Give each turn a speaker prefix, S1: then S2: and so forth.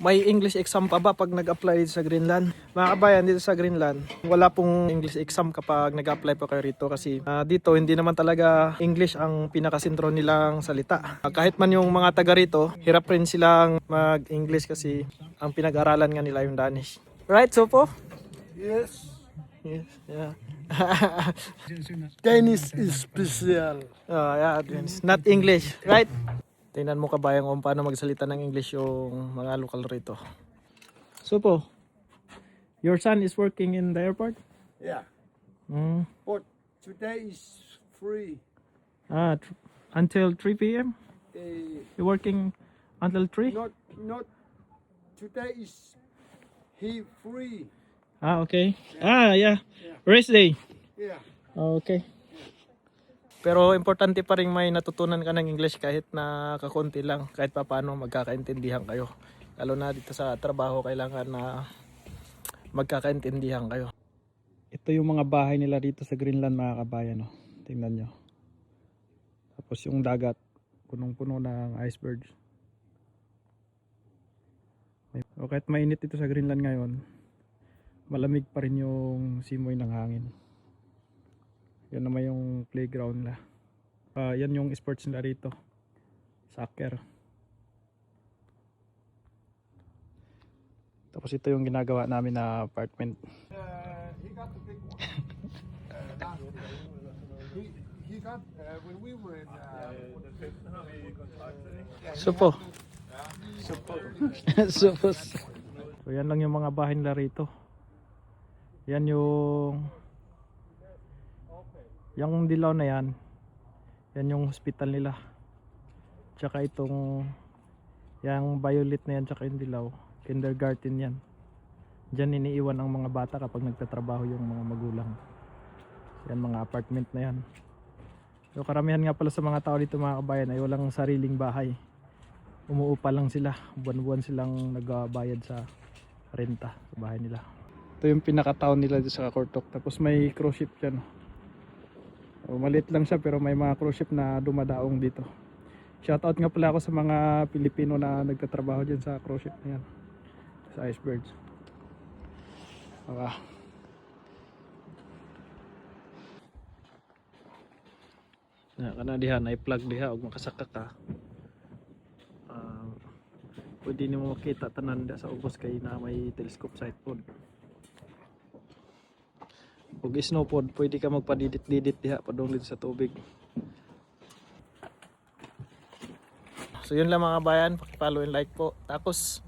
S1: May English exam pa ba pag nag-apply dito sa Greenland? Mga kabayan, dito sa Greenland, wala pong English exam kapag nag-apply po kayo rito kasi dito hindi naman talaga English ang pinakasentro nilang salita. Kahit man yung mga taga rito, hirap rin silang mag-English kasi ang pinag-aralan nga nila yung Danish. Right, Sopo?
S2: Yes.
S1: Yes, yeah.
S2: Danish is special.
S1: Oh, yeah, Danish. Not English, right? Tingnan mo kabayan kung paano magsalita ng English yung mga lokal rito. Sopo, your son is working in the airport?
S2: Yeah.
S1: Mm.
S2: But today is free.
S1: Until 3 p.m?
S2: Uh,
S1: You're working until 3?
S2: not today is he free.
S1: Okay. Yeah. Rest day.
S2: Yeah.
S1: Okay. Pero importante pa rin may natutunan ka ng English kahit na kakunti lang, kahit pa paano magkakaintindihan kayo. Lalo na dito sa trabaho, kailangan na magkakaintindihan kayo. Ito yung mga bahay nila dito sa Greenland, mga kabayan. No? Tingnan nyo. Tapos yung dagat, punong-puno ng icebergs. O kahit mainit dito sa Greenland ngayon, malamig pa rin yung simoy ng hangin. Yan naman yung playground nila. Yan yung sports nila rito. Soccer. Tapos ito yung ginagawa namin na apartment.
S2: He got the big one. He got when we were in.
S1: Supo. Supo. So yan lang yung mga bahay nila rito. Yan yung dilaw na yan. Yan yung hospital nila. Tsaka itong yung violet na yan, tsaka yung dilaw, kindergarten yan. Diyan iniiwan ang mga bata kapag nagtatrabaho yung mga magulang. Yan mga apartment na yan. So karamihan nga pala sa mga tao dito, mga kabayan, ay walang sariling bahay. Umuupa lang sila. Buwan-buwan silang nagbayad sa renta sa bahay nila. Ito yung pinaka-town nila dito sa Kakortok. Tapos may cruise ship dyan. Maliit lang siya pero may mga cruise ship na dumadaong dito. Shoutout nga pala ako sa mga Pilipino na nagtatrabaho dyan sa cruise ship na yan, sa icebergs. Kana diha na i-plug diha og makasaka ka. Pwede nimo makita tanan sa ubos kay na may telescope sight pod. Ug snow pod, pwede ka magpadidit-didit diha padung dito sa tubig. So yun lang mga bayan, paki-follow and like po. Tapos